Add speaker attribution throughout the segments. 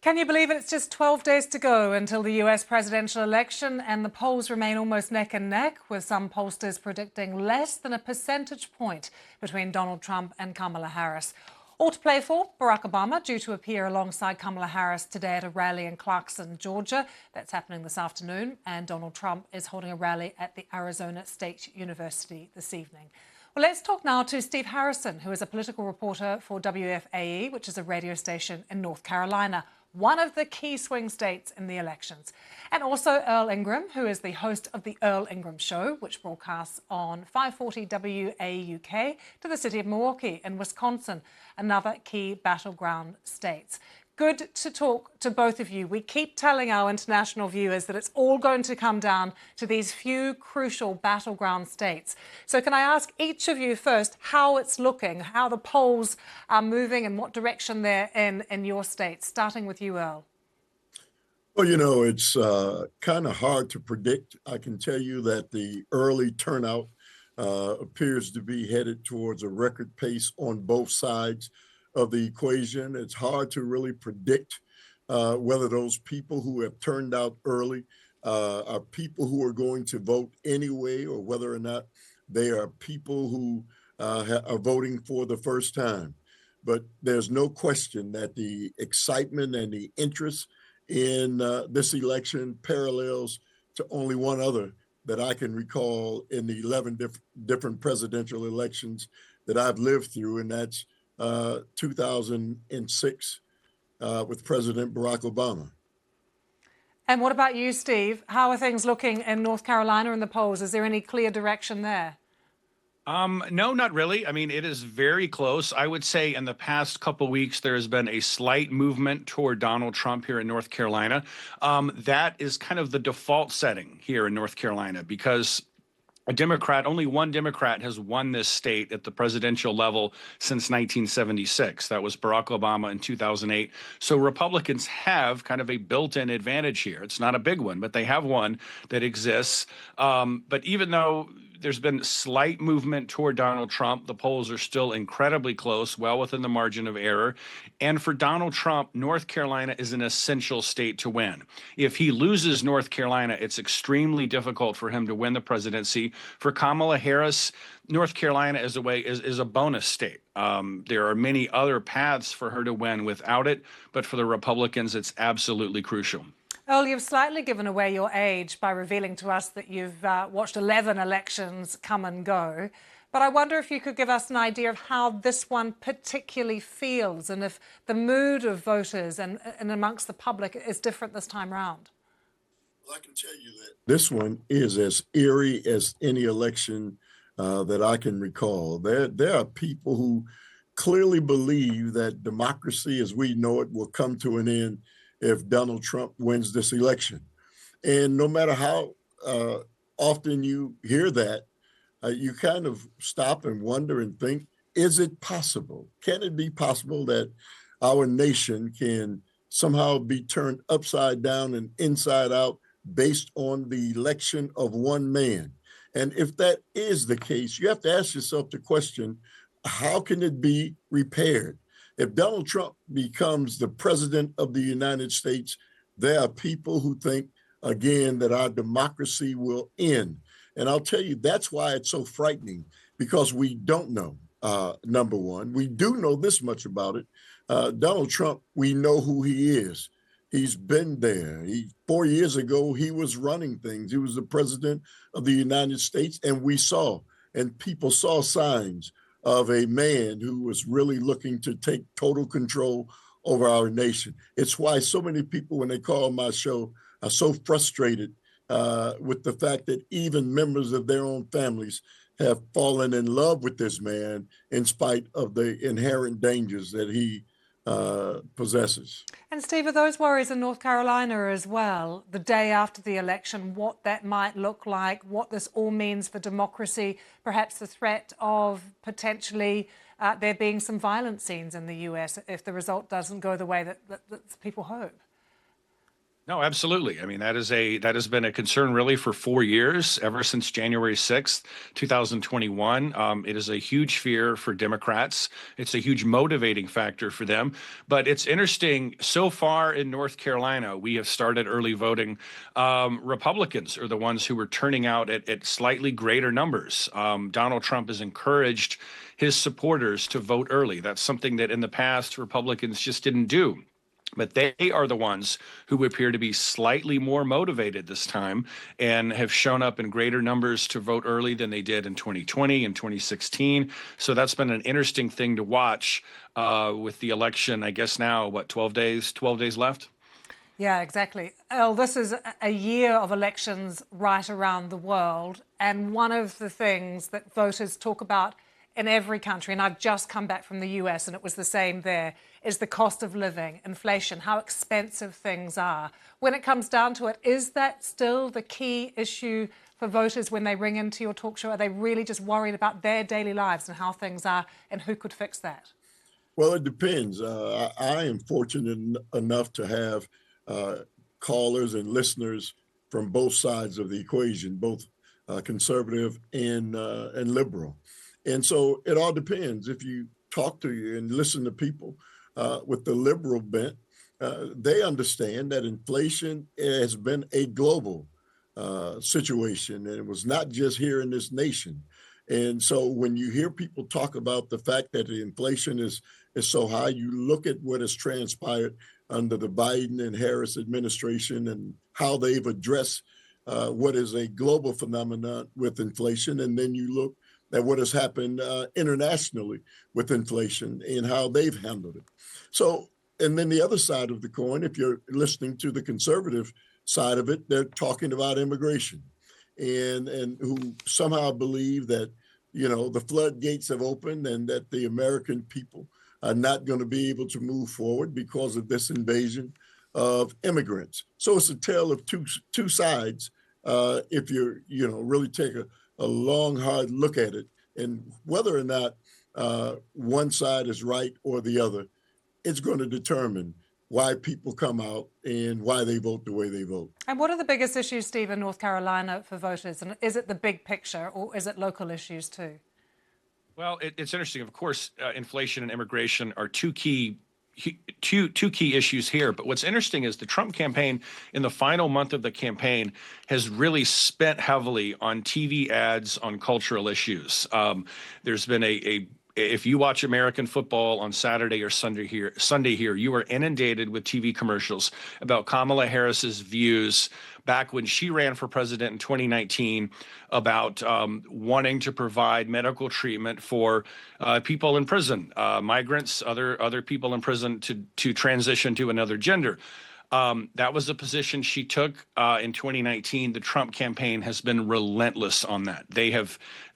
Speaker 1: Can you believe it? It's just 12 days to go until the US presidential election, and the polls remain almost neck and neck, with some pollsters predicting less than a percentage point between Donald Trump and Kamala Harris. All to play for: Barack Obama, due to appear alongside Kamala Harris today at a rally in Clarkson, Georgia. That's happening this afternoon. And Donald Trump is holding a rally at the Arizona State University this evening. Well, let's talk now to Steve Harrison, who is a political reporter for WFAE, which is a radio station in North Carolina, one of the key swing states in the elections. And also Earl Ingram, who is the host of the Earl Ingram Show, which broadcasts on 540 WAUK to the city of Milwaukee in Wisconsin, another key battleground states. Good to talk to both of you. We keep telling our international viewers that it's all going to come down to these few crucial battleground states. So can I ask each of you first how it's looking, how the polls are moving and what direction they're in your states, starting with you, Earl?
Speaker 2: Well, you know, it's kind of hard to predict. I can tell you that the early turnout appears to be headed towards a record pace on both sides of the equation. It's hard to really predict whether those people who have turned out early are people who are going to vote anyway, or whether or not they are people who are voting for the first time. But there's no question that the excitement and the interest in this election parallels to only one other that I can recall in the 11 different presidential elections that I've lived through, and that's 2006 with President Barack Obama.
Speaker 1: And what about you, Steve? How are things looking in North Carolina in the polls? Is there any clear direction there?
Speaker 3: No, not really. I mean, it is very close. I would say in the past couple weeks, there has been a slight movement toward Donald Trump here in North Carolina. That is kind of the default setting here in North Carolina, because only one Democrat has won this state at the presidential level since 1976. That was Barack Obama in 2008. So Republicans have kind of a built-in advantage here. It's not a big one, but they have one that exists. But even though there's been slight movement toward Donald Trump, the polls are still incredibly close, well within the margin of error. And for Donald Trump, North Carolina is an essential state to win. If he loses North Carolina, it's extremely difficult for him to win the presidency. For Kamala Harris, North Carolina is a bonus state. There are many other paths for her to win without it, but for the Republicans, it's absolutely crucial.
Speaker 1: Earl, you've slightly given away your age by revealing to us that you've watched 11 elections come and go. But I wonder if you could give us an idea of how this one particularly feels, and if the mood of voters and amongst the public is different this time round.
Speaker 2: Well, I can tell you that this one is as eerie as any election that I can recall. There are people who clearly believe that democracy as we know it will come to an end if Donald Trump wins this election. And no matter how often you hear that, you kind of stop and wonder and think, is it possible? Can it be possible that our nation can somehow be turned upside down and inside out based on the election of one man? And if that is the case, you have to ask yourself the question, how can it be repaired? If Donald Trump becomes the president of the United States, there are people who think, again, that our democracy will end. And I'll tell you, that's why it's so frightening, because we don't know, number one. We do know this much about it. Donald Trump, we know who he is. He's been there. 4 years ago, he was running things. He was the president of the United States, and we saw, and people saw signs of a man who was really looking to take total control over our nation. It's why so many people, when they call my show, are so frustrated with the fact that even members of their own families have fallen in love with this man in spite of the inherent dangers that he possesses.
Speaker 1: And Steve, are those worries in North Carolina as well, the day after the election, what that might look like, what this all means for democracy, perhaps the threat of potentially there being some violent scenes in the US if the result doesn't go the way that people hope?
Speaker 3: No, absolutely. I mean, that has been a concern really for 4 years, ever since January 6th, 2021. It is a huge fear for Democrats. It's a huge motivating factor for them. But it's interesting. So far in North Carolina, we have started early voting. Republicans are the ones who are turning out at slightly greater numbers. Donald Trump has encouraged his supporters to vote early. That's something that in the past Republicans just didn't do. But they are the ones who appear to be slightly more motivated this time and have shown up in greater numbers to vote early than they did in 2020 and 2016. So that's been an interesting thing to watch with the election, I guess now, what, 12 days left?
Speaker 1: Yeah, exactly. Earl, this is a year of elections right around the world. And one of the things that voters talk about in every country, and I've just come back from the US and it was the same there, is the cost of living, inflation, how expensive things are. When it comes down to it, is that still the key issue for voters when they ring into your talk show? Are they really just worried about their daily lives and how things are and who could fix that?
Speaker 2: Well, it depends. I am fortunate enough to have uh, callers and listeners from both sides of the equation, both conservative and liberal. And so it all depends. If you talk to you and listen to people with the liberal bent, they understand that inflation has been a global situation, and it was not just here in this nation. And so when you hear people talk about the fact that the inflation is so high, you look at what has transpired under the Biden and Harris administration and how they've addressed what is a global phenomenon with inflation. And then you look at what has happened internationally with inflation and how they've handled it. So, and then the other side of the coin, if you're listening to the conservative side of it, they're talking about immigration and who somehow believe that, you know, the floodgates have opened and that the American people are not going to be able to move forward because of this invasion of immigrants. So it's a tale of two sides. If you know, really take a long, hard look at it, and whether or not one side is right or the other, it's going to determine why people come out and why they vote the way they vote.
Speaker 1: And what are the biggest issues, Steve, in North Carolina for voters? And is it the big picture or is it local issues too?
Speaker 3: Well, it's interesting. Of course, inflation and immigration are two key issues here. But what's interesting is the Trump campaign in the final month of the campaign has really spent heavily on TV ads on cultural issues. There's been if you watch American football on Saturday or Sunday here, you are inundated with TV commercials about Kamala Harris's views back when she ran for president in 2019 about wanting to provide medical treatment for people in prison, migrants, other people in prison to transition to another gender. That was the position she took in 2019. The Trump campaign has been relentless on that.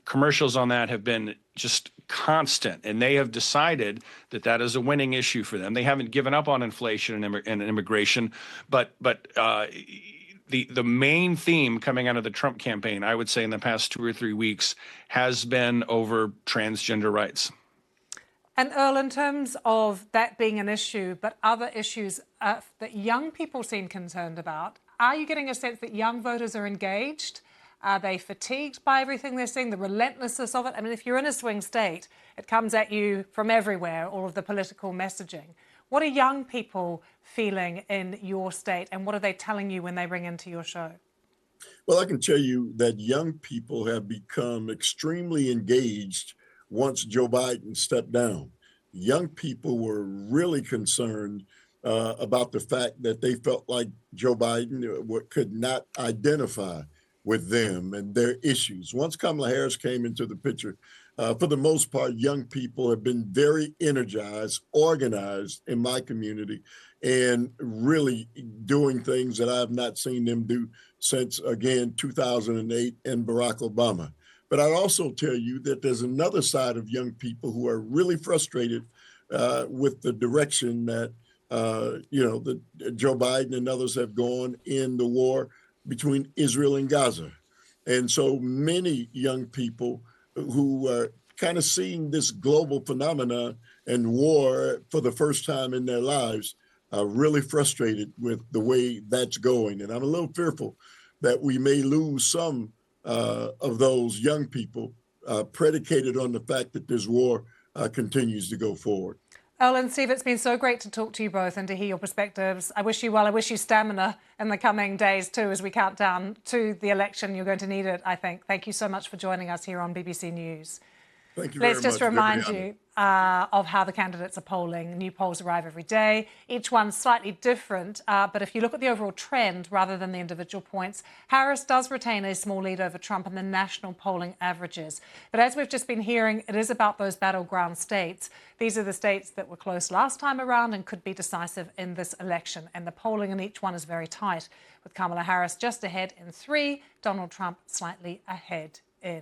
Speaker 3: Commercials on that have been just constant, and they have decided that that is a winning issue for them. They haven't given up on inflation and immigration, but the main theme coming out of the Trump campaign, I would say in the past 2 or 3 weeks, has been over transgender rights.
Speaker 1: And Earl, in terms of that being an issue, but other issues that young people seem concerned about, are you getting a sense that young voters are engaged? Are they fatigued by everything they're seeing, the relentlessness of it? I mean, if you're in a swing state, it comes at you from everywhere, all of the political messaging. What are young people feeling in your state, and what are they telling you when they ring into your show?
Speaker 2: Well, I can tell you that young people have become extremely engaged once Joe Biden stepped down. Young people were really concerned about the fact that they felt like Joe Biden could not identify with them and their issues. Once Kamala Harris came into the picture, for the most part, young people have been very energized, organized in my community, and really doing things that I have not seen them do since, again, 2008 and Barack Obama. But I'd also tell you that there's another side of young people who are really frustrated with the direction that, that Joe Biden and others have gone in the war between Israel and Gaza. And so many young people who are kind of seeing this global phenomenon and war for the first time in their lives really frustrated with the way that's going. And I'm a little fearful that we may lose some of those young people predicated on the fact that this war continues to go forward.
Speaker 1: Earl and Steve, it's been so great to talk to you both and to hear your perspectives. I wish you well. I wish you stamina in the coming days too as we count down to the election. You're going to need it, I think. Thank you so much for joining us here on BBC News.
Speaker 2: Thank you very
Speaker 1: Let's just
Speaker 2: much.
Speaker 1: remind you of how the candidates are polling. New polls arrive every day. Each one's slightly different, but if you look at the overall trend rather than the individual points, Harris does retain a small lead over Trump in the national polling averages. But as we've just been hearing, it is about those battleground states. These are the states that were close last time around and could be decisive in this election. And the polling in each one is very tight, with Kamala Harris just ahead in 3, Donald Trump slightly ahead in